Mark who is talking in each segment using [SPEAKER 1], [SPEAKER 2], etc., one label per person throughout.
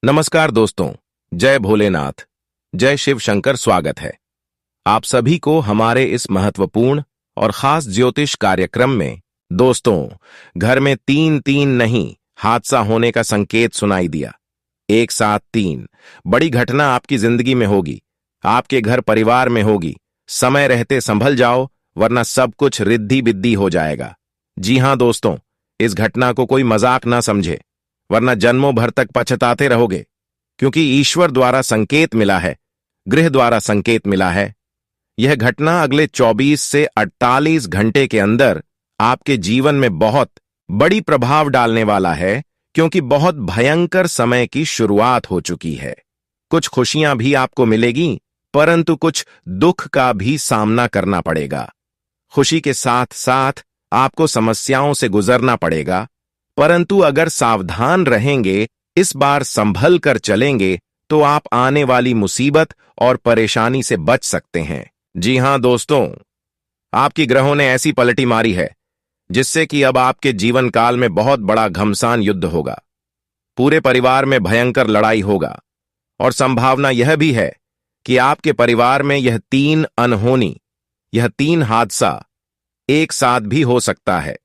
[SPEAKER 1] नमस्कार दोस्तों, जय भोलेनाथ, जय शिव शंकर। स्वागत है आप सभी को हमारे इस महत्वपूर्ण और खास ज्योतिष कार्यक्रम में। दोस्तों, घर में तीन तीन नहीं हादसा होने का संकेत सुनाई दिया। एक साथ तीन बड़ी घटना आपकी जिंदगी में होगी, आपके घर परिवार में होगी। समय रहते संभल जाओ, वरना सब कुछ रिद्धी बिद्दी हो जाएगा। जी हां दोस्तों, इस घटना को कोई मजाक ना समझे, वरना जन्मों भर तक पछताते रहोगे। क्योंकि ईश्वर द्वारा संकेत मिला है, गृह द्वारा संकेत मिला है। यह घटना अगले 24 से 48 घंटे के अंदर आपके जीवन में बहुत बड़ी प्रभाव डालने वाला है, क्योंकि बहुत भयंकर समय की शुरुआत हो चुकी है। कुछ खुशियां भी आपको मिलेगी, परंतु कुछ दुख का भी सामना करना पड़ेगा। खुशी के साथ साथ आपको समस्याओं से गुजरना पड़ेगा, परंतु अगर सावधान रहेंगे, इस बार संभल कर चलेंगे, तो आप आने वाली मुसीबत और परेशानी से बच सकते हैं। जी हां दोस्तों, आपकी ग्रहों ने ऐसी पलटी मारी है जिससे कि अब आपके जीवन काल में बहुत बड़ा घमसान युद्ध होगा। पूरे परिवार में भयंकर लड़ाई होगा और संभावना यह भी है कि आपके परिवार में यह तीन हादसा एक साथ भी हो सकता है,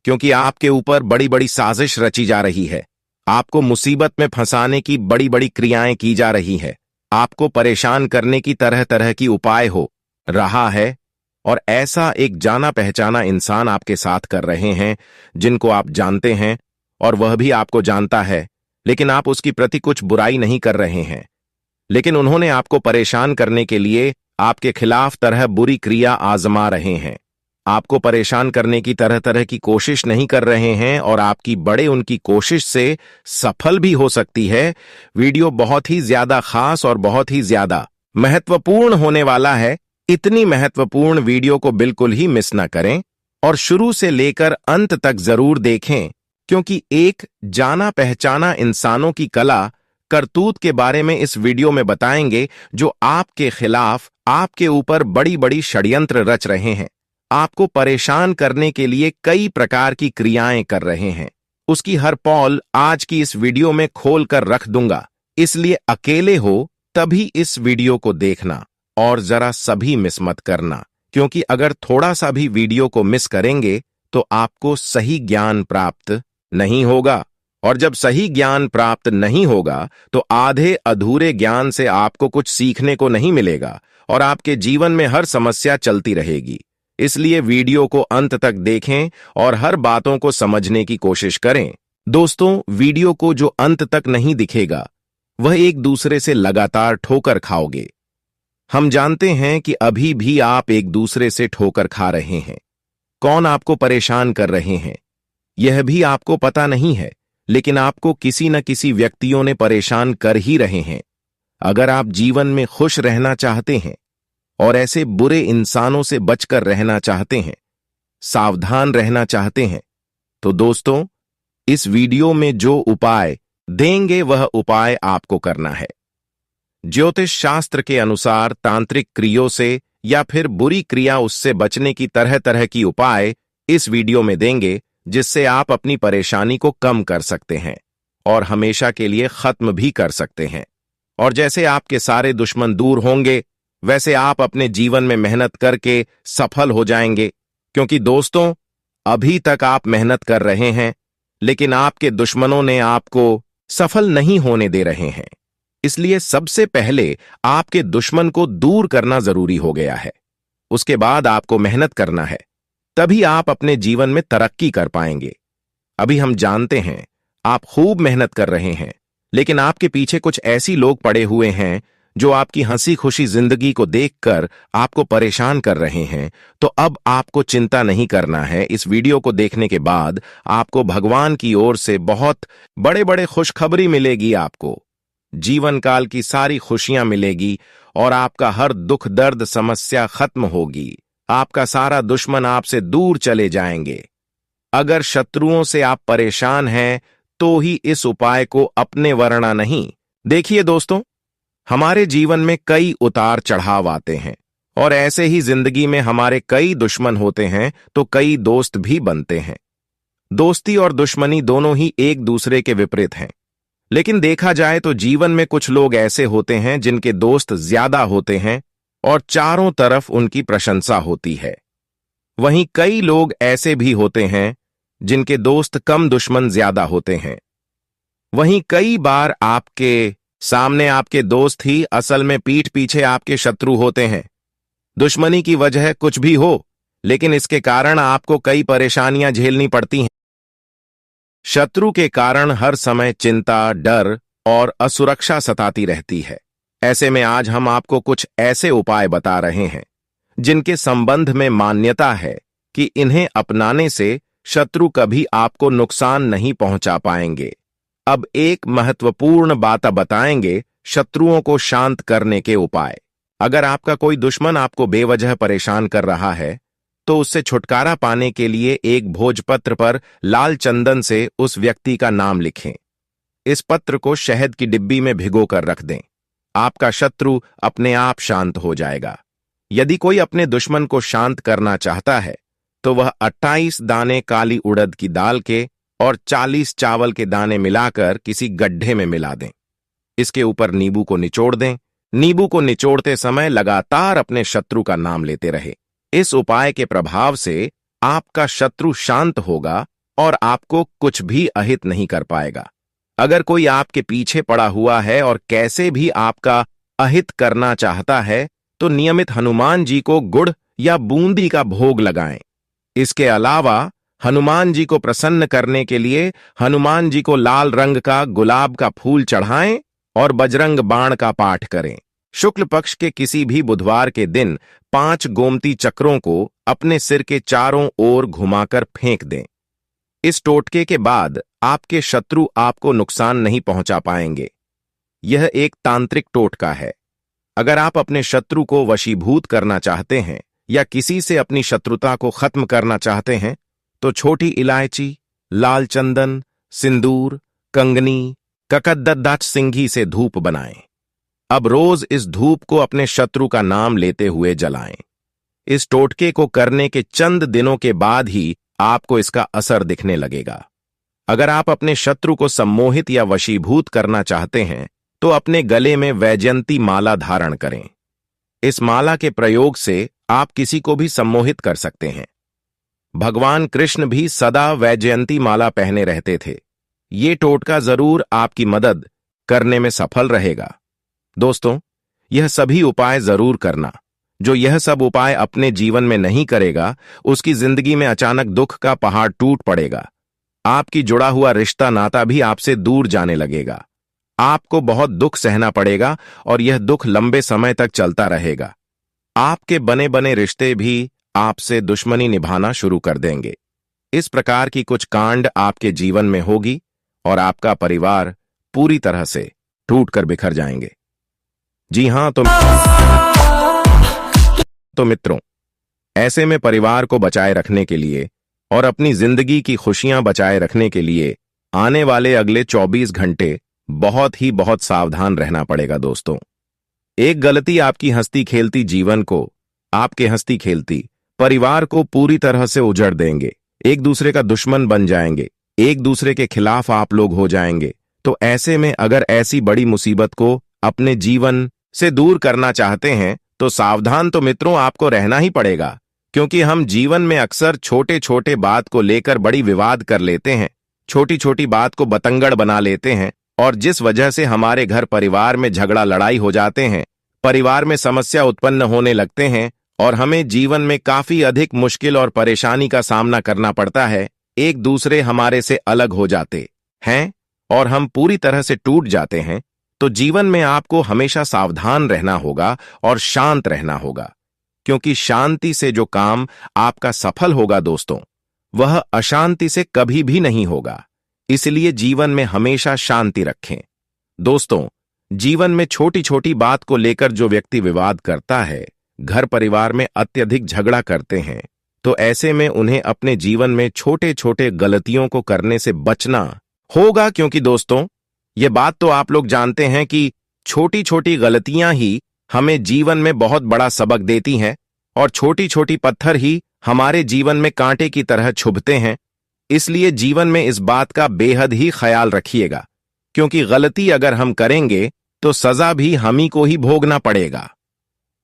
[SPEAKER 1] क्योंकि आपके ऊपर बड़ी बड़ी साजिश रची जा रही है। आपको मुसीबत में फंसाने की बड़ी बड़ी क्रियाएं की जा रही है। आपको परेशान करने की तरह तरह की उपाय हो रहा है, और ऐसा एक जाना पहचाना इंसान आपके साथ कर रहे हैं जिनको आप जानते हैं और वह भी आपको जानता है, लेकिन आप उसकी प्रति कुछ बुराई नहीं कर रहे हैं। लेकिन उन्होंने आपको परेशान करने के लिए आपके खिलाफ तरह बुरी क्रिया आजमा रहे हैं। आपको परेशान करने की तरह तरह की कोशिश नहीं कर रहे हैं, और आपकी बड़े उनकी कोशिश से सफल भी हो सकती है। वीडियो बहुत ही ज्यादा खास और बहुत ही ज्यादा महत्वपूर्ण होने वाला है। इतनी महत्वपूर्ण वीडियो को बिल्कुल ही मिस ना करें और शुरू से लेकर अंत तक जरूर देखें, क्योंकि एक जाना पहचाना इंसानों की कला करतूत के बारे में इस वीडियो में बताएंगे, जो आपके खिलाफ आपके ऊपर बड़ी बड़ी षड्यंत्र रच रहे हैं, आपको परेशान करने के लिए कई प्रकार की क्रियाएं कर रहे हैं। उसकी हर पॉल आज की इस वीडियो में खोल कर रख दूंगा, इसलिए अकेले हो तभी इस वीडियो को देखना और जरा सभी मिस मत करना, क्योंकि अगर थोड़ा सा भी वीडियो को मिस करेंगे तो आपको सही ज्ञान प्राप्त नहीं होगा, और जब सही ज्ञान प्राप्त नहीं होगा तो आधे अधूरे ज्ञान से आपको कुछ सीखने को नहीं मिलेगा और आपके जीवन में हर समस्या चलती रहेगी। इसलिए वीडियो को अंत तक देखें और हर बातों को समझने की कोशिश करें। दोस्तों, वीडियो को जो अंत तक नहीं दिखेगा, वह एक दूसरे से लगातार ठोकर खाओगे। हम जानते हैं कि अभी भी आप एक दूसरे से ठोकर खा रहे हैं। कौन आपको परेशान कर रहे हैं, यह भी आपको पता नहीं है, लेकिन आपको किसी न किसी व्यक्तियों ने परेशान कर ही रहे हैं। अगर आप जीवन में खुश रहना चाहते हैं और ऐसे बुरे इंसानों से बचकर रहना चाहते हैं, सावधान रहना चाहते हैं, तो दोस्तों, इस वीडियो में जो उपाय देंगे वह उपाय आपको करना है। ज्योतिष शास्त्र के अनुसार तांत्रिक क्रियों से या फिर बुरी क्रिया उससे बचने की तरह तरह की उपाय इस वीडियो में देंगे, जिससे आप अपनी परेशानी को कम कर सकते हैं और हमेशा के लिए खत्म भी कर सकते हैं। और जैसे आपके सारे दुश्मन दूर होंगे, वैसे आप अपने जीवन में मेहनत करके सफल हो जाएंगे। क्योंकि दोस्तों, अभी तक आप मेहनत कर रहे हैं, लेकिन आपके दुश्मनों ने आपको सफल नहीं होने दे रहे हैं। इसलिए सबसे पहले आपके दुश्मन को दूर करना जरूरी हो गया है। उसके बाद आपको मेहनत करना है, तभी आप अपने जीवन में तरक्की कर पाएंगे। अभी हम जानते हैं आप खूब मेहनत कर रहे हैं, लेकिन आपके पीछे कुछ ऐसी लोग पड़े हुए हैं जो आपकी हंसी खुशी जिंदगी को देखकर आपको परेशान कर रहे हैं। तो अब आपको चिंता नहीं करना है। इस वीडियो को देखने के बाद आपको भगवान की ओर से बहुत बड़े बड़े खुशखबरी मिलेगी। आपको जीवन काल की सारी खुशियां मिलेगी और आपका हर दुख दर्द समस्या खत्म होगी। आपका सारा दुश्मन आपसे दूर चले जाएंगे। अगर शत्रुओं से आप परेशान हैं, तो ही इस उपाय को अपने वरना नहीं। देखिए दोस्तों, हमारे जीवन में कई उतार चढ़ाव आते हैं, और ऐसे ही जिंदगी में हमारे कई दुश्मन होते हैं तो कई दोस्त भी बनते हैं। दोस्ती और दुश्मनी दोनों ही एक दूसरे के विपरीत हैं, लेकिन देखा जाए तो जीवन में कुछ लोग ऐसे होते हैं जिनके दोस्त ज्यादा होते हैं और चारों तरफ उनकी प्रशंसा होती है। वहीं कई लोग ऐसे भी होते हैं जिनके दोस्त कम, दुश्मन ज्यादा होते हैं। वहीं कई बार आपके सामने आपके दोस्त ही असल में पीठ पीछे आपके शत्रु होते हैं। दुश्मनी की वजह कुछ भी हो, लेकिन इसके कारण आपको कई परेशानियां झेलनी पड़ती हैं। शत्रु के कारण हर समय चिंता, डर और असुरक्षा सताती रहती है। ऐसे में आज हम आपको कुछ ऐसे उपाय बता रहे हैं जिनके संबंध में मान्यता है कि इन्हें अपनाने से शत्रु कभी आपको नुकसान नहीं पहुंचा पाएंगे। अब एक महत्वपूर्ण बात बताएंगे, शत्रुओं को शांत करने के उपाय। अगर आपका कोई दुश्मन आपको बेवजह परेशान कर रहा है तो उससे छुटकारा पाने के लिए एक भोजपत्र पर लाल चंदन से उस व्यक्ति का नाम लिखें। इस पत्र को शहद की डिब्बी में भिगोकर रख दें। आपका शत्रु अपने आप शांत हो जाएगा। यदि कोई अपने दुश्मन को शांत करना चाहता है तो वह 28 दाने काली उड़द की दाल के और 40 चावल के दाने मिलाकर किसी गड्ढे में मिला दें। इसके ऊपर नींबू को निचोड़ दें। नींबू को निचोड़ते समय लगातार अपने शत्रु का नाम लेते रहे। इस उपाय के प्रभाव से आपका शत्रु शांत होगा और आपको कुछ भी अहित नहीं कर पाएगा। अगर कोई आपके पीछे पड़ा हुआ है और कैसे भी आपका अहित करना चाहता है तो नियमित हनुमान जी को गुड़ या बूंदी का भोग लगाएं। इसके अलावा हनुमान जी को प्रसन्न करने के लिए हनुमान जी को लाल रंग का गुलाब का फूल चढ़ाएं और बजरंग बाण का पाठ करें। शुक्ल पक्ष के किसी भी बुधवार के दिन 5 गोमती चक्रों को अपने सिर के चारों ओर घुमाकर फेंक दें। इस टोटके के बाद आपके शत्रु आपको नुकसान नहीं पहुंचा पाएंगे। यह एक तांत्रिक टोटका है। अगर आप अपने शत्रु को वशीभूत करना चाहते हैं या किसी से अपनी शत्रुता को खत्म करना चाहते हैं तो छोटी इलायची, लाल चंदन, सिंदूर, कंगनी, ककद्ददाच सिंघी से धूप बनाएं। अब रोज इस धूप को अपने शत्रु का नाम लेते हुए जलाएं। इस टोटके को करने के चंद दिनों के बाद ही आपको इसका असर दिखने लगेगा। अगर आप अपने शत्रु को सम्मोहित या वशीभूत करना चाहते हैं तो अपने गले में वैजयंती माला धारण करें। इस माला के प्रयोग से आप किसी को भी सम्मोहित कर सकते हैं। भगवान कृष्ण भी सदा वैजयंती माला पहने रहते थे। ये टोटका जरूर आपकी मदद करने में सफल रहेगा। दोस्तों, यह सभी उपाय जरूर करना। जो यह सब उपाय अपने जीवन में नहीं करेगा उसकी जिंदगी में अचानक दुख का पहाड़ टूट पड़ेगा। आपकी जुड़ा हुआ रिश्ता नाता भी आपसे दूर जाने लगेगा। आपको बहुत दुख सहना पड़ेगा और यह दुख लंबे समय तक चलता रहेगा। आपके बने बने रिश्ते भी आपसे दुश्मनी निभाना शुरू कर देंगे। इस प्रकार की कुछ कांड आपके जीवन में होगी और आपका परिवार पूरी तरह से टूटकर बिखर जाएंगे। जी हां, तो मित्रों, ऐसे में परिवार को बचाए रखने के लिए और अपनी जिंदगी की खुशियां बचाए रखने के लिए आने वाले अगले 24 घंटे बहुत सावधान रहना पड़ेगा। दोस्तों, एक गलती आपकी हंसती खेलती जीवन को, आपके हंसती खेलती परिवार को पूरी तरह से उजड़ देंगे। एक दूसरे का दुश्मन बन जाएंगे, एक दूसरे के खिलाफ आप लोग हो जाएंगे। तो ऐसे में अगर ऐसी बड़ी मुसीबत को अपने जीवन से दूर करना चाहते हैं तो सावधान तो मित्रों आपको रहना ही पड़ेगा, क्योंकि हम जीवन में अक्सर छोटे छोटे बात को लेकर बड़ी विवाद कर लेते हैं, छोटी छोटी बात को बतंगड़ बना लेते हैं और जिस वजह से हमारे घर परिवार में झगड़ा लड़ाई हो जाते हैं, परिवार में समस्या उत्पन्न होने लगते हैं और हमें जीवन में काफी अधिक मुश्किल और परेशानी का सामना करना पड़ता है। एक दूसरे हमारे से अलग हो जाते हैं और हम पूरी तरह से टूट जाते हैं। तो जीवन में आपको हमेशा सावधान रहना होगा और शांत रहना होगा, क्योंकि शांति से जो काम आपका सफल होगा दोस्तों, वह अशांति से कभी भी नहीं होगा। इसलिए जीवन में हमेशा शांति रखें। दोस्तों, जीवन में छोटी छोटी बात को लेकर जो व्यक्ति विवाद करता है, घर परिवार में अत्यधिक झगड़ा करते हैं, तो ऐसे में उन्हें अपने जीवन में छोटे छोटे गलतियों को करने से बचना होगा, क्योंकि दोस्तों, ये बात तो आप लोग जानते हैं कि छोटी छोटी गलतियां ही हमें जीवन में बहुत बड़ा सबक देती हैं और छोटी छोटी पत्थर ही हमारे जीवन में कांटे की तरह छुभते हैं। इसलिए जीवन में इस बात का बेहद ही ख्याल रखिएगा क्योंकि गलती अगर हम करेंगे तो सजा भी हम ही को ही भोगना पड़ेगा।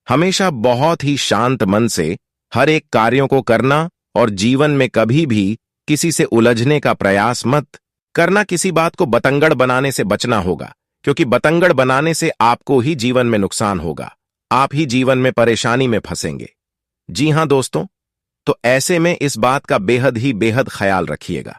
[SPEAKER 1] हमेशा बहुत ही शांत मन से हर एक कार्यों को करना और जीवन में कभी भी किसी से उलझने का प्रयास मत करना। किसी बात को बतंगड़ बनाने से बचना होगा, क्योंकि बतंगड़ बनाने से आपको ही जीवन में नुकसान होगा, आप ही जीवन में परेशानी में फंसेंगे। जी हां दोस्तों, तो ऐसे में इस बात का बेहद ही बेहद ख्याल रखिएगा।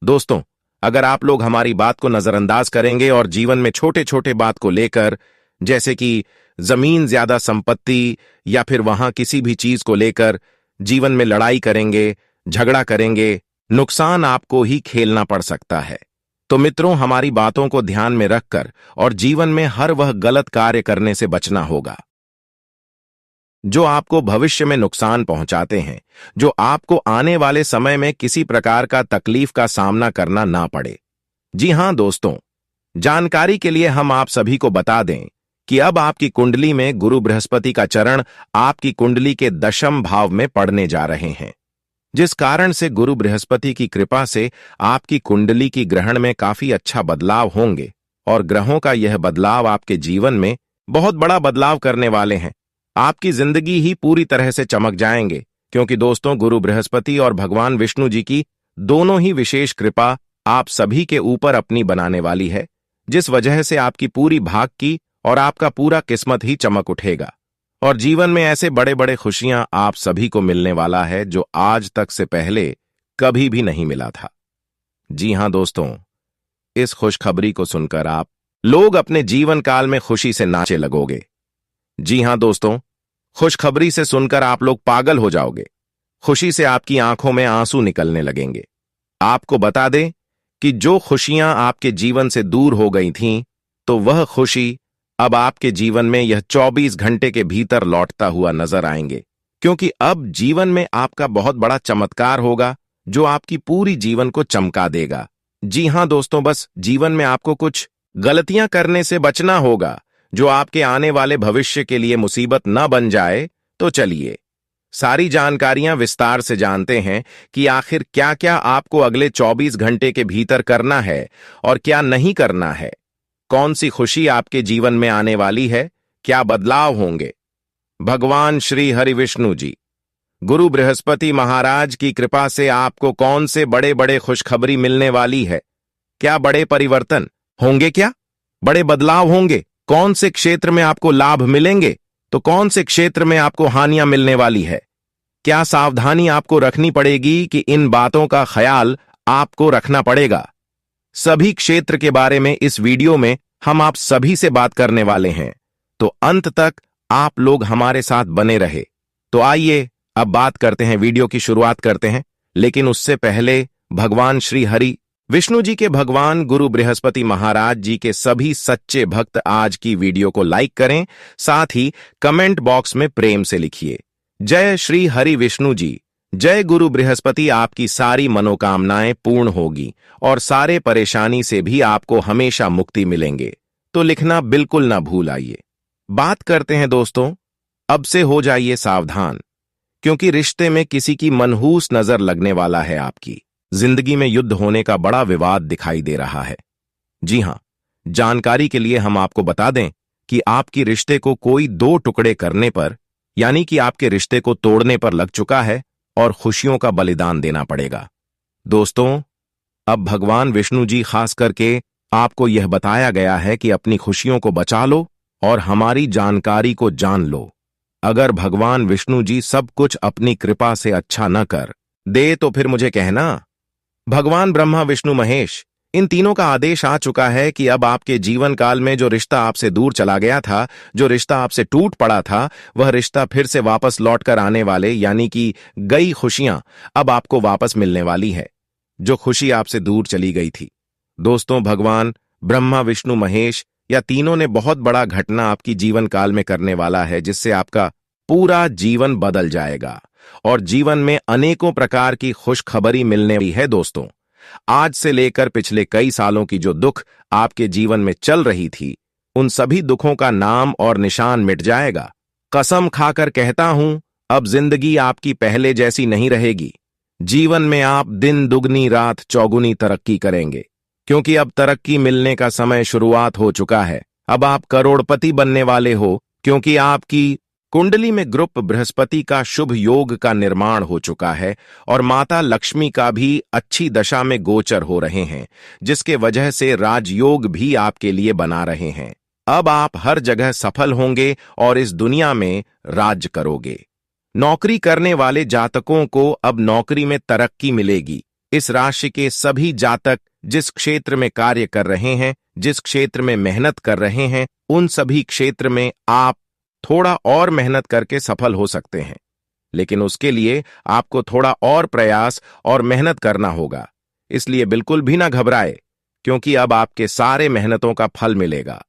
[SPEAKER 1] दोस्तों, अगर आप लोग हमारी बात को नजरअंदाज करेंगे और जीवन में छोटे छोटे बात को लेकर, जैसे कि जमीन ज्यादा संपत्ति या फिर वहां किसी भी चीज को लेकर जीवन में लड़ाई करेंगे, झगड़ा करेंगे, नुकसान आपको ही खेलना पड़ सकता है। तो मित्रों, हमारी बातों को ध्यान में रखकर और जीवन में हर वह गलत कार्य करने से बचना होगा जो आपको भविष्य में नुकसान पहुंचाते हैं, जो आपको आने वाले समय में किसी प्रकार का तकलीफ का सामना करना ना पड़े। जी हां दोस्तों, जानकारी के लिए हम आप सभी को बता दें कि अब आपकी कुंडली में गुरु बृहस्पति का चरण आपकी कुंडली के दशम भाव में पड़ने जा रहे हैं, जिस कारण से गुरु बृहस्पति की कृपा से आपकी कुंडली की ग्रहण में काफी अच्छा बदलाव होंगे और ग्रहों का यह बदलाव आपके जीवन में बहुत बड़ा बदलाव करने वाले हैं। आपकी जिंदगी ही पूरी तरह से चमक जाएंगे, क्योंकि दोस्तों गुरु बृहस्पति और भगवान विष्णु जी की दोनों ही विशेष कृपा आप सभी के ऊपर अपनी बनाने वाली है, जिस वजह से आपकी पूरी भाग की और आपका पूरा किस्मत ही चमक उठेगा और जीवन में ऐसे बड़े बड़े खुशियां आप सभी को मिलने वाला है जो आज तक से पहले कभी भी नहीं मिला था। जी हां दोस्तों, इस खुशखबरी को सुनकर आप लोग अपने जीवन काल में खुशी से नाचे लगोगे। जी हां दोस्तों, खुशखबरी से सुनकर आप लोग पागल हो जाओगे। खुशी से आपकी आंखों में आंसू निकलने लगेंगे। आपको बता दें कि जो खुशियां आपके जीवन से दूर हो गई थीं, तो वह खुशी अब आपके जीवन में यह 24 घंटे के भीतर लौटता हुआ नजर आएंगे, क्योंकि अब जीवन में आपका बहुत बड़ा चमत्कार होगा जो आपकी पूरी जीवन को चमका देगा। जी हां दोस्तों, बस जीवन में आपको कुछ गलतियां करने से बचना होगा जो आपके आने वाले भविष्य के लिए मुसीबत न बन जाए। तो चलिए सारी जानकारियां विस्तार से जानते हैं कि आखिर क्या क्या आपको अगले 24 घंटे के भीतर करना है और क्या नहीं करना है। कौन सी खुशी आपके जीवन में आने वाली है, क्या बदलाव होंगे। भगवान श्री हरि विष्णु जी, गुरु बृहस्पति महाराज की कृपा से आपको कौन से बड़े बड़े खुशखबरी मिलने वाली है, क्या बड़े परिवर्तन होंगे, क्या बड़े बदलाव होंगे, कौन से क्षेत्र में आपको लाभ मिलेंगे तो कौन से क्षेत्र में आपको हानियां मिलने वाली है, क्या सावधानी आपको रखनी पड़ेगी कि इन बातों का ख्याल आपको रखना पड़ेगा। सभी क्षेत्र के बारे में इस वीडियो में हम आप सभी से बात करने वाले हैं, तो अंत तक आप लोग हमारे साथ बने रहे। तो आइए अब बात करते हैं, वीडियो की शुरुआत करते हैं। लेकिन उससे पहले भगवान श्री हरि विष्णु जी के भगवान गुरु बृहस्पति महाराज जी के सभी सच्चे भक्त आज की वीडियो को लाइक करें, साथ ही कमेंट बॉक्स में प्रेम से लिखिए, जय श्री हरि विष्णु जी, जय गुरु बृहस्पति। आपकी सारी मनोकामनाएं पूर्ण होगी और सारे परेशानी से भी आपको हमेशा मुक्ति मिलेंगे। तो लिखना बिल्कुल ना भूल आइए। बात करते हैं दोस्तों, अब से हो जाइए सावधान, क्योंकि रिश्ते में किसी की मनहूस नजर लगने वाला है। आपकी जिंदगी में युद्ध होने का बड़ा विवाद दिखाई दे रहा है। जी हां, जानकारी के लिए हम आपको बता दें कि आपकी रिश्ते को कोई 2 टुकड़े करने पर, यानी कि आपके रिश्ते को तोड़ने पर लग चुका है और खुशियों का बलिदान देना पड़ेगा। दोस्तों, अब भगवान विष्णु जी खास करके आपको यह बताया गया है कि अपनी खुशियों को बचा लो और हमारी जानकारी को जान लो। अगर भगवान विष्णु जी सब कुछ अपनी कृपा से अच्छा न कर दे तो फिर मुझे कहना। भगवान ब्रह्मा विष्णु महेश, इन तीनों का आदेश आ चुका है कि अब आपके जीवन काल में जो रिश्ता आपसे दूर चला गया था, जो रिश्ता आपसे टूट पड़ा था, वह रिश्ता फिर से वापस लौट कर आने वाले, यानी कि गई खुशियां अब आपको वापस मिलने वाली है, जो खुशी आपसे दूर चली गई थी। दोस्तों, भगवान ब्रह्मा विष्णु महेश या तीनों ने बहुत बड़ा घटना आपकी जीवन काल में करने वाला है, जिससे आपका पूरा जीवन बदल जाएगा और जीवन में अनेकों प्रकार की खुशखबरी मिलने वाली है। दोस्तों, आज से लेकर पिछले कई सालों की जो दुख आपके जीवन में चल रही थी, उन सभी दुखों का नाम और निशान मिट जाएगा। कसम खाकर कहता हूं, अब जिंदगी आपकी पहले जैसी नहीं रहेगी। जीवन में आप दिन दुगनी रात चौगुनी तरक्की करेंगे। क्योंकि अब तरक्की मिलने का समय शुरुआत हो चुका है। अब आप करोड़पति बनने वाले हो, क्योंकि आपकी कुंडली में ग्रुप बृहस्पति का शुभ योग का निर्माण हो चुका है और माता लक्ष्मी का भी अच्छी दशा में गोचर हो रहे हैं, जिसके वजह से राजयोग भी आपके लिए बना रहे हैं। अब आप हर जगह सफल होंगे और इस दुनिया में राज करोगे। नौकरी करने वाले जातकों को अब नौकरी में तरक्की मिलेगी। इस राशि के सभी जातक जिस क्षेत्र में कार्य कर रहे हैं, जिस क्षेत्र में मेहनत कर रहे हैं, उन सभी क्षेत्र में आप थोड़ा और मेहनत करके सफल हो सकते हैं, लेकिन उसके लिए आपको थोड़ा और प्रयास और मेहनत करना होगा। इसलिए बिल्कुल भी ना घबराए, क्योंकि अब आपके सारे मेहनतों का फल मिलेगा।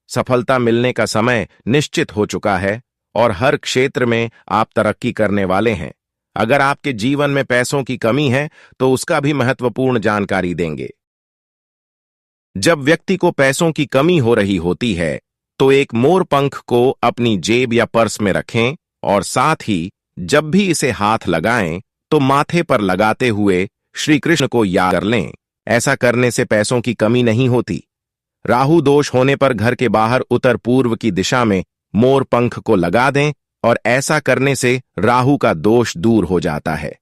[SPEAKER 1] सफलता मिलने का समय निश्चित हो चुका है और हर क्षेत्र में आप तरक्की करने वाले हैं। अगर आपके जीवन में पैसों की कमी है तो उसका भी महत्वपूर्ण जानकारी देंगे। जब व्यक्ति को पैसों की कमी हो रही होती है तो एक मोर पंख को अपनी जेब या पर्स में रखें और साथ ही जब भी इसे हाथ लगाएं तो माथे पर लगाते हुए श्री कृष्ण को याद कर लें। ऐसा करने से पैसों की कमी नहीं होती। राहु दोष होने पर घर के बाहर उत्तर पूर्व की दिशा में मोर पंख को लगा दें और ऐसा करने से राहु का दोष दूर हो जाता है।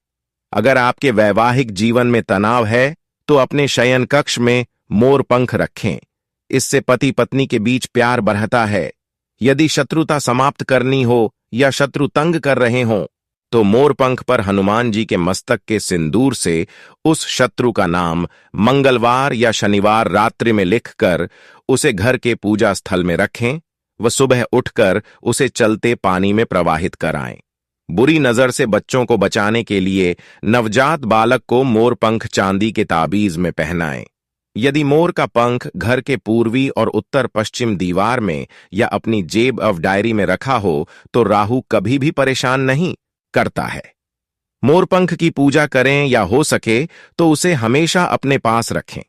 [SPEAKER 1] अगर आपके वैवाहिक जीवन में तनाव है तो अपने शयन कक्ष में मोर पंख रखें। इससे पति पत्नी के बीच प्यार बढ़ता है। यदि शत्रुता समाप्त करनी हो या शत्रु तंग कर रहे हों तो मोर पंख पर हनुमान जी के मस्तक के सिंदूर से उस शत्रु का नाम मंगलवार या शनिवार रात्रि में लिखकर उसे घर के पूजा स्थल में रखें व सुबह उठकर उसे चलते पानी में प्रवाहित कराएं। बुरी नजर से बच्चों को बचाने के लिए नवजात बालक को मोर पंख चांदी के ताबीज में पहनाएं। यदि मोर का पंख घर के पूर्वी और उत्तर पश्चिम दीवार में या अपनी जेब ऑफ डायरी में रखा हो तो राहु कभी भी परेशान नहीं करता है। मोरपंख की पूजा करें या हो सके तो उसे हमेशा अपने पास रखें।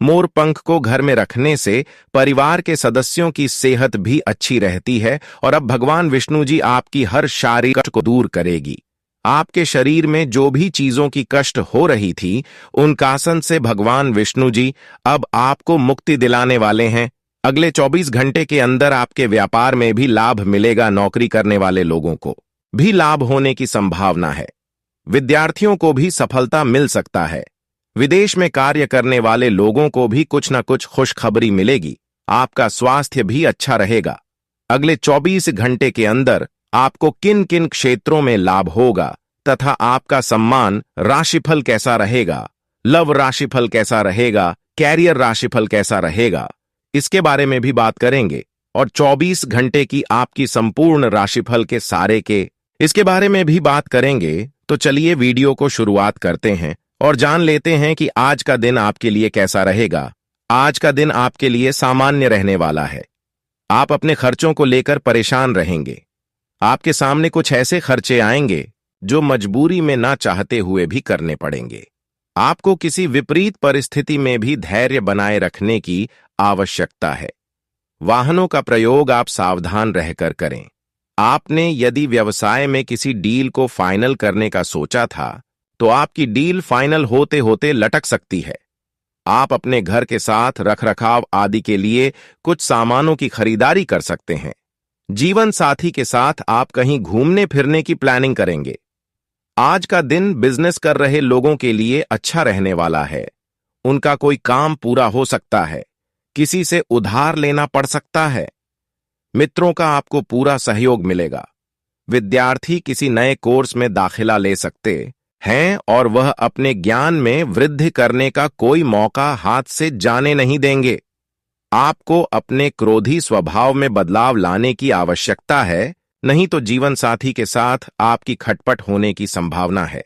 [SPEAKER 1] मोरपंख को घर में रखने से परिवार के सदस्यों की सेहत भी अच्छी रहती है और अब भगवान विष्णु जी आपकी हर शारीरिक कष्ट को दूर करेगी। आपके शरीर में जो भी चीजों की कष्ट हो रही थी उन कासन से भगवान विष्णु जी अब आपको मुक्ति दिलाने वाले हैं। अगले 24 घंटे के अंदर आपके व्यापार में भी लाभ मिलेगा। नौकरी करने वाले लोगों को भी लाभ होने की संभावना है। विद्यार्थियों को भी सफलता मिल सकता है। विदेश में कार्य करने वाले लोगों को भी कुछ न कुछ खुशखबरी मिलेगी। आपका स्वास्थ्य भी अच्छा रहेगा। अगले 24 घंटे के अंदर आपको किन किन क्षेत्रों में लाभ होगा तथा आपका सम्मान राशिफल कैसा रहेगा, लव राशिफल कैसा रहेगा, कैरियर राशिफल कैसा रहेगा, इसके बारे में भी बात करेंगे। और 24 घंटे की आपकी संपूर्ण राशिफल के सारे के इसके बारे में भी बात करेंगे। तो चलिए वीडियो को शुरुआत करते हैं और जान लेते हैं कि आज का दिन आपके लिए कैसा रहेगा। आज का दिन आपके लिए सामान्य रहने वाला है। आप अपने खर्चों को लेकर परेशान रहेंगे। आपके सामने कुछ ऐसे खर्चे आएंगे जो मजबूरी में ना चाहते हुए भी करने पड़ेंगे। आपको किसी विपरीत परिस्थिति में भी धैर्य बनाए रखने की आवश्यकता है। वाहनों का प्रयोग आप सावधान रहकर करें। आपने यदि व्यवसाय में किसी डील को फाइनल करने का सोचा था तो आपकी डील फाइनल होते होते लटक सकती है। आप अपने घर के साथ रखरखाव आदि के लिए कुछ सामानों की खरीदारी कर सकते हैं। जीवन साथी के साथ आप कहीं घूमने फिरने की प्लानिंग करेंगे। आज का दिन बिजनेस कर रहे लोगों के लिए अच्छा रहने वाला है। उनका कोई काम पूरा हो सकता है। किसी से उधार लेना पड़ सकता है। मित्रों का आपको पूरा सहयोग मिलेगा। विद्यार्थी किसी नए कोर्स में दाखिला ले सकते हैं और वह अपने ज्ञान में वृद्धि करने का कोई मौका हाथ से जाने नहीं देंगे। आपको अपने क्रोधी स्वभाव में बदलाव लाने की आवश्यकता है, नहीं तो जीवन साथी के साथ आपकी खटपट होने की संभावना है।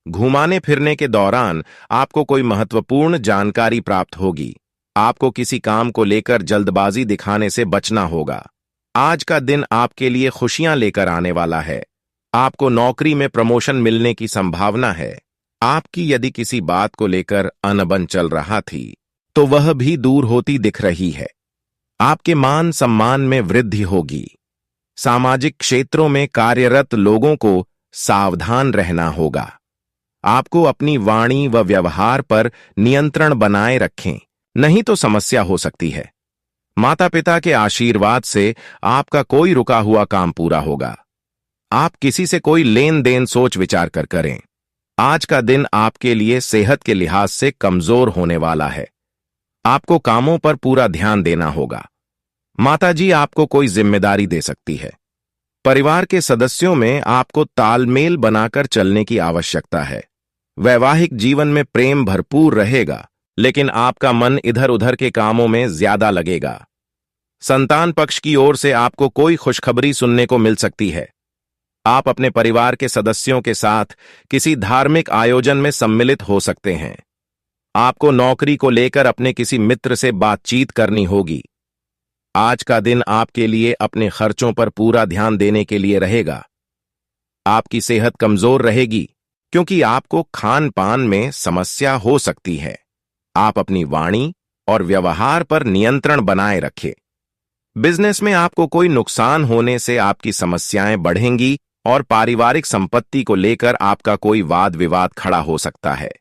[SPEAKER 1] घुमाने फिरने के दौरान आपको कोई महत्वपूर्ण जानकारी प्राप्त होगी। आपको किसी काम को लेकर जल्दबाजी दिखाने से बचना होगा। आज का दिन आपके लिए खुशियां लेकर आने वाला है। आपको नौकरी में प्रमोशन मिलने की संभावना है। आपकी यदि किसी बात को लेकर अनबन चल रहा थी तो वह भी दूर होती दिख रही है। आपके मान सम्मान में वृद्धि होगी। सामाजिक क्षेत्रों में कार्यरत लोगों को सावधान रहना होगा। आपको अपनी वाणी व व्यवहार पर नियंत्रण बनाए रखें। नहीं तो समस्या हो सकती है। माता पिता के आशीर्वाद से आपका कोई रुका हुआ काम पूरा होगा। आप किसी से कोई लेन देन सोच विचार कर करें। आज का दिन आपके लिए सेहत के लिहाज से कमजोर होने वाला है। आपको कामों पर पूरा ध्यान देना होगा। माताजी आपको कोई जिम्मेदारी दे सकती है। परिवार के सदस्यों में आपको तालमेल बनाकर चलने की आवश्यकता है। वैवाहिक जीवन में प्रेम भरपूर रहेगा, लेकिन आपका मन इधर उधर के कामों में ज्यादा लगेगा। संतान पक्ष की ओर से आपको कोई खुशखबरी सुनने को मिल सकती है। आप अपने परिवार के सदस्यों के साथ किसी धार्मिक आयोजन में सम्मिलित हो सकते हैं। आपको नौकरी को लेकर अपने किसी मित्र से बातचीत करनी होगी। आज का दिन आपके लिए अपने खर्चों पर पूरा ध्यान देने के लिए रहेगा। आपकी सेहत कमजोर रहेगी क्योंकि आपको खान पान में समस्या हो सकती है। आप अपनी वाणी और व्यवहार पर नियंत्रण बनाए रखें। बिजनेस में आपको कोई नुकसान होने से आपकी समस्याएं बढ़ेंगी और पारिवारिक संपत्ति को लेकर आपका कोई वाद विवाद खड़ा हो सकता है।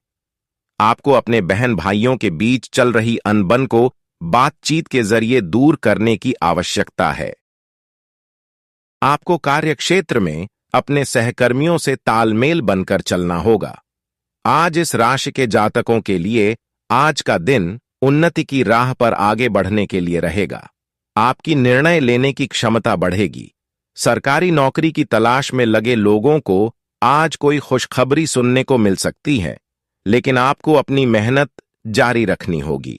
[SPEAKER 1] आपको अपने बहन भाइयों के बीच चल रही अनबन को बातचीत के जरिए दूर करने की आवश्यकता है। आपको कार्यक्षेत्र में अपने सहकर्मियों से तालमेल बनकर चलना होगा। आज इस राशि के जातकों के लिए आज का दिन उन्नति की राह पर आगे बढ़ने के लिए रहेगा। आपकी निर्णय लेने की क्षमता बढ़ेगी। सरकारी नौकरी की तलाश में लगे लोगों को आज कोई खुशखबरी सुनने को मिल सकती है, लेकिन आपको अपनी मेहनत जारी रखनी होगी।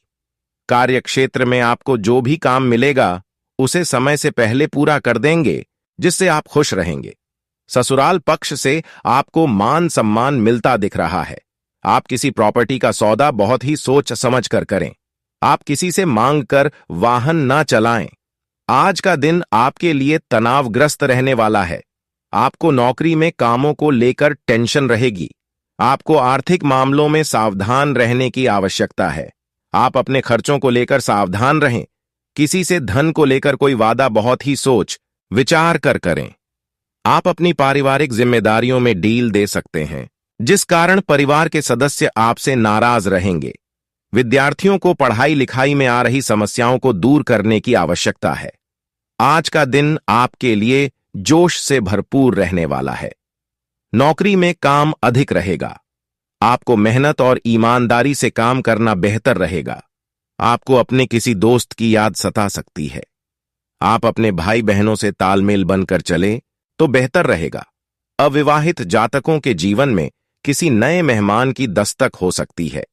[SPEAKER 1] कार्यक्षेत्र में आपको जो भी काम मिलेगा उसे समय से पहले पूरा कर देंगे, जिससे आप खुश रहेंगे। ससुराल पक्ष से आपको मान सम्मान मिलता दिख रहा है। आप किसी प्रॉपर्टी का सौदा बहुत ही सोच समझ कर करें। आप किसी से मांग कर वाहन ना चलाएं। आज का दिन आपके लिए तनावग्रस्त रहने वाला है। आपको नौकरी में कामों को लेकर टेंशन रहेगी। आपको आर्थिक मामलों में सावधान रहने की आवश्यकता है। आप अपने खर्चों को लेकर सावधान रहें। किसी से धन को लेकर कोई वादा बहुत ही सोच विचार कर करें। आप अपनी पारिवारिक जिम्मेदारियों में डील दे सकते हैं, जिस कारण परिवार के सदस्य आपसे नाराज रहेंगे। विद्यार्थियों को पढ़ाई लिखाई में आ रही समस्याओं को दूर करने की आवश्यकता है। आज का दिन आपके लिए जोश से भरपूर रहने वाला है। नौकरी में काम अधिक रहेगा। आपको मेहनत और ईमानदारी से काम करना बेहतर रहेगा। आपको अपने किसी दोस्त की याद सता सकती है। आप अपने भाई बहनों से तालमेल बनकर चले तो बेहतर रहेगा। अविवाहित जातकों के जीवन में किसी नए मेहमान की दस्तक हो सकती है।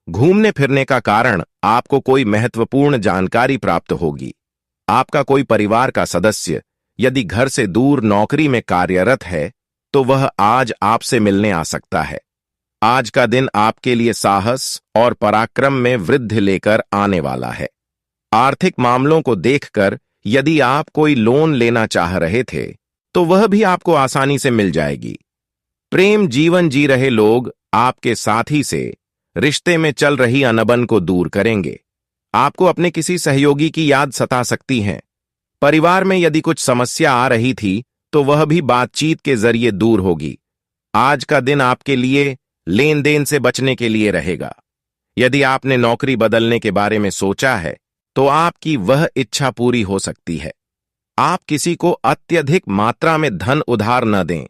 [SPEAKER 1] घूमने फिरने का कारण आपको कोई महत्वपूर्ण जानकारी प्राप्त होगी। आपका कोई परिवार का सदस्य यदि घर से दूर नौकरी में कार्यरत है तो वह आज आपसे मिलने आ सकता है। आज का दिन आपके लिए साहस और पराक्रम में वृद्धि लेकर आने वाला है। आर्थिक मामलों को देखकर यदि आप कोई लोन लेना चाह रहे थे तो वह भी आपको आसानी से मिल जाएगी। प्रेम जीवन जी रहे लोग आपके साथी से रिश्ते में चल रही अनबन को दूर करेंगे। आपको अपने किसी सहयोगी की याद सता सकती है। परिवार में यदि कुछ समस्या आ रही थी तो वह भी बातचीत के जरिए दूर होगी। आज का दिन आपके लिए लेन देन से बचने के लिए रहेगा। यदि आपने नौकरी बदलने के बारे में सोचा है तो आपकी वह इच्छा पूरी हो सकती है। आप किसी को अत्यधिक मात्रा में धन उधार न दें।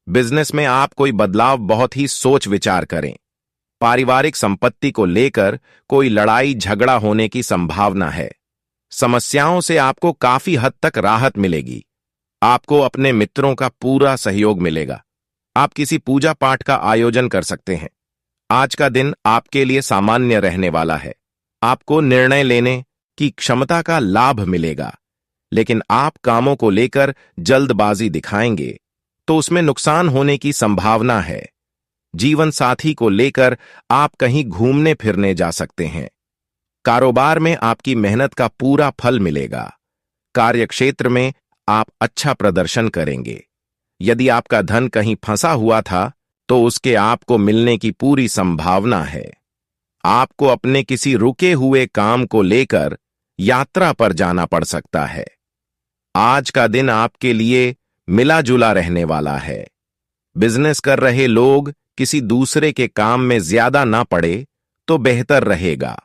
[SPEAKER 1] बिजनेस में आप कोई बदलाव बहुत ही सोच विचार करें। पारिवारिक संपत्ति को लेकर कोई लड़ाई झगड़ा होने की संभावना है। समस्याओं से आपको काफी हद तक राहत मिलेगी। आपको अपने मित्रों का पूरा सहयोग मिलेगा। आप किसी पूजा पाठ का आयोजन कर सकते हैं। आज का दिन आपके लिए सामान्य रहने वाला है। आपको निर्णय लेने की क्षमता का लाभ मिलेगा, लेकिन आप कामों को लेकर जल्दबाजी दिखाएंगे तो उसमें नुकसान होने की संभावना है। जीवन साथी को लेकर आप कहीं घूमने फिरने जा सकते हैं। कारोबार में आपकी मेहनत का पूरा फल मिलेगा। कार्यक्षेत्र में आप अच्छा प्रदर्शन करेंगे। यदि आपका धन कहीं फंसा हुआ था तो उसके आपको मिलने की पूरी संभावना है। आपको अपने किसी रुके हुए काम को लेकर यात्रा पर जाना पड़ सकता है। आज का दिन आपके लिए मिला जुला रहने वाला है। बिजनेस कर रहे लोग किसी दूसरे के काम में ज्यादा ना पड़े तो बेहतर रहेगा।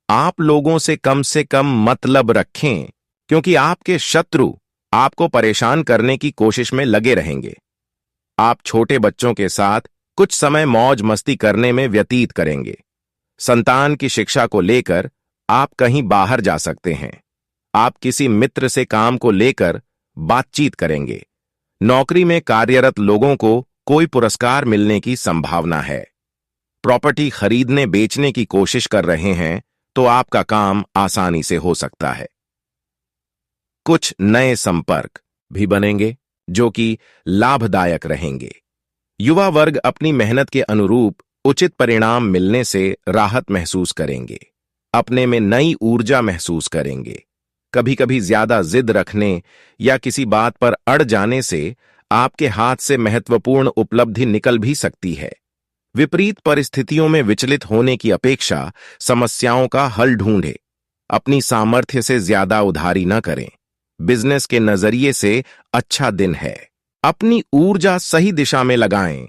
[SPEAKER 1] आप लोगों से कम मतलब रखें, क्योंकि आपके शत्रु आपको परेशान करने की कोशिश में लगे रहेंगे। आप छोटे बच्चों के साथ कुछ समय मौज मस्ती करने में व्यतीत करेंगे। संतान की शिक्षा को लेकर आप कहीं बाहर जा सकते हैं। आप किसी मित्र से काम को लेकर बातचीत करेंगे। नौकरी में कार्यरत लोगों को कोई पुरस्कार मिलने की संभावना है। प्रॉपर्टी खरीदने बेचने की कोशिश कर रहे हैं तो आपका काम आसानी से हो सकता है। कुछ नए संपर्क भी बनेंगे जो कि लाभदायक रहेंगे। युवा वर्ग अपनी मेहनत के अनुरूप उचित परिणाम मिलने से राहत महसूस करेंगे। अपने में नई ऊर्जा महसूस करेंगे। कभी कभी ज्यादा जिद रखने या किसी बात पर अड़ जाने से आपके हाथ से महत्वपूर्ण उपलब्धि निकल भी सकती है। विपरीत परिस्थितियों में विचलित होने की अपेक्षा समस्याओं का हल ढूंढें। अपनी सामर्थ्य से ज्यादा उधारी न करें। बिजनेस के नजरिए से अच्छा दिन है। अपनी ऊर्जा सही दिशा में लगाएं।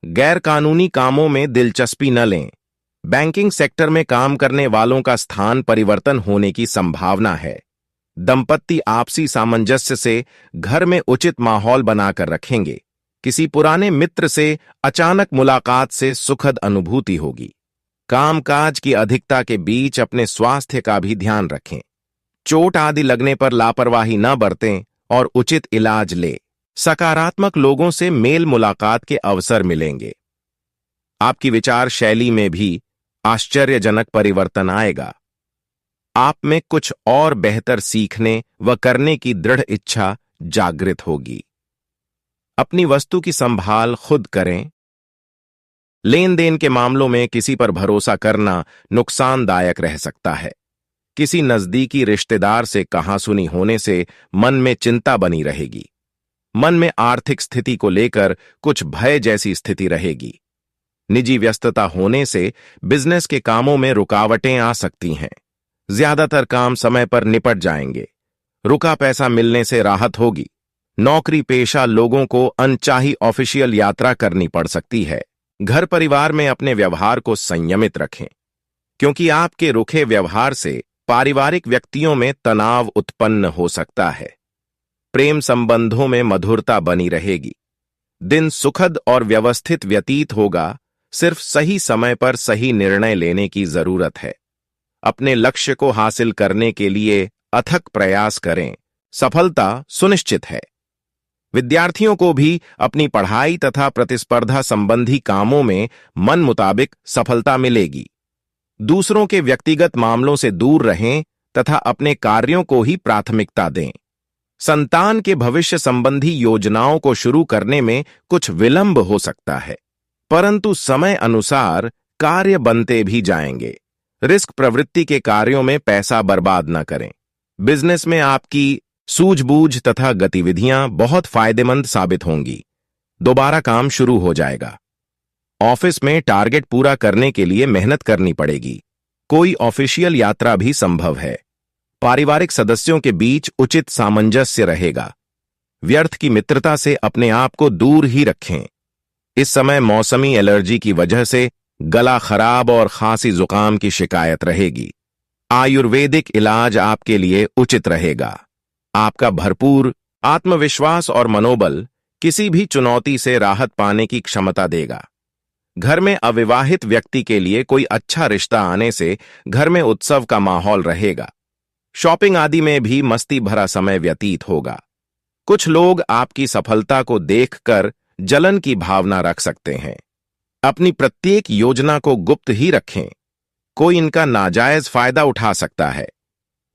[SPEAKER 1] गैर कानूनी कामों में दिलचस्पी न लें। बैंकिंग सेक्टर में काम करने वालों का स्थान परिवर्तन होने की संभावना है। दंपत्ति आपसी सामंजस्य से घर में उचित माहौल बनाकर रखेंगे। किसी पुराने मित्र से अचानक मुलाकात से सुखद अनुभूति होगी। कामकाज की अधिकता के बीच अपने स्वास्थ्य का भी ध्यान रखें। चोट आदि लगने पर लापरवाही न बरतें और उचित इलाज लें। सकारात्मक लोगों से मेल मुलाकात के अवसर मिलेंगे। आपकी विचार शैली में भी आश्चर्यजनक परिवर्तन आएगा। आप में कुछ और बेहतर सीखने व करने की दृढ़ इच्छा जागृत होगी। अपनी वस्तु की संभाल खुद करें। लेन देन के मामलों में किसी पर भरोसा करना नुकसानदायक रह सकता है। किसी नजदीकी रिश्तेदार से कहासुनी होने से मन में चिंता बनी रहेगी। मन में आर्थिक स्थिति को लेकर कुछ भय जैसी स्थिति रहेगी। निजी व्यस्तता होने से बिजनेस के कामों में रुकावटें आ सकती हैं। ज्यादातर काम समय पर निपट जाएंगे। रुका पैसा मिलने से राहत होगी। नौकरी पेशा लोगों को अनचाही ऑफिशियल यात्रा करनी पड़ सकती है। घर परिवार में अपने व्यवहार को संयमित रखें, क्योंकि आपके रुखे व्यवहार से पारिवारिक व्यक्तियों में तनाव उत्पन्न हो सकता है। प्रेम संबंधों में मधुरता बनी रहेगी। दिन सुखद और व्यवस्थित व्यतीत होगा। सिर्फ सही समय पर सही निर्णय लेने की जरूरत है। अपने लक्ष्य को हासिल करने के लिए अथक प्रयास करें। सफलता सुनिश्चित है। विद्यार्थियों को भी अपनी पढ़ाई तथा प्रतिस्पर्धा संबंधी कामों में मन मुताबिक सफलता मिलेगी। दूसरों के व्यक्तिगत मामलों से दूर रहें तथा अपने कार्यों को ही प्राथमिकता दें। संतान के भविष्य संबंधी योजनाओं को शुरू करने में कुछ विलंब हो सकता है, परंतु समय अनुसार कार्य बनते भी जाएंगे। रिस्क प्रवृत्ति के कार्यों में पैसा बर्बाद न करें। बिजनेस में आपकी सूझबूझ तथा गतिविधियां बहुत फायदेमंद साबित होंगी। दोबारा काम शुरू हो जाएगा। ऑफिस में टारगेट पूरा करने के लिए मेहनत करनी पड़ेगी। कोई ऑफिशियल यात्रा भी संभव है। पारिवारिक सदस्यों के बीच उचित सामंजस्य रहेगा। व्यर्थ की मित्रता से अपने आप को दूर ही रखें। इस समय मौसमी एलर्जी की वजह से गला खराब और खांसी जुकाम की शिकायत रहेगी। आयुर्वेदिक इलाज आपके लिए उचित रहेगा। आपका भरपूर आत्मविश्वास और मनोबल किसी भी चुनौती से राहत पाने की क्षमता देगा। घर में अविवाहित व्यक्ति के लिए कोई अच्छा रिश्ता आने से घर में उत्सव का माहौल रहेगा। शॉपिंग आदि में भी मस्ती भरा समय व्यतीत होगा। कुछ लोग आपकी सफलता को देखकर जलन की भावना रख सकते हैं। अपनी प्रत्येक योजना को गुप्त ही रखें। कोई इनका नाजायज फायदा उठा सकता है।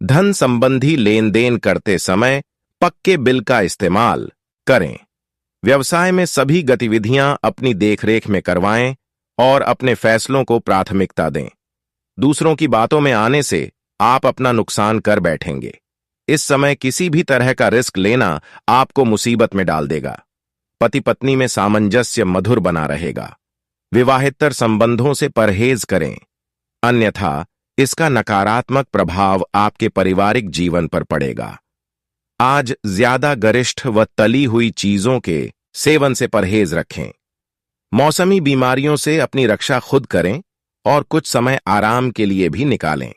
[SPEAKER 1] धन संबंधी लेन देन करते समय पक्के बिल का इस्तेमाल करें। व्यवसाय में सभी गतिविधियां अपनी देखरेख में करवाएं और अपने फैसलों को प्राथमिकता दें। दूसरों की बातों में आने से आप अपना नुकसान कर बैठेंगे। इस समय किसी भी तरह का रिस्क लेना आपको मुसीबत में डाल देगा। पति पत्नी में सामंजस्य मधुर बना रहेगा। विवाहेतर संबंधों से परहेज करें, अन्यथा इसका नकारात्मक प्रभाव आपके पारिवारिक जीवन पर पड़ेगा। आज ज्यादा गरिष्ठ व तली हुई चीजों के सेवन से परहेज रखें। मौसमी बीमारियों से अपनी रक्षा खुद करें और कुछ समय आराम के लिए भी निकालें।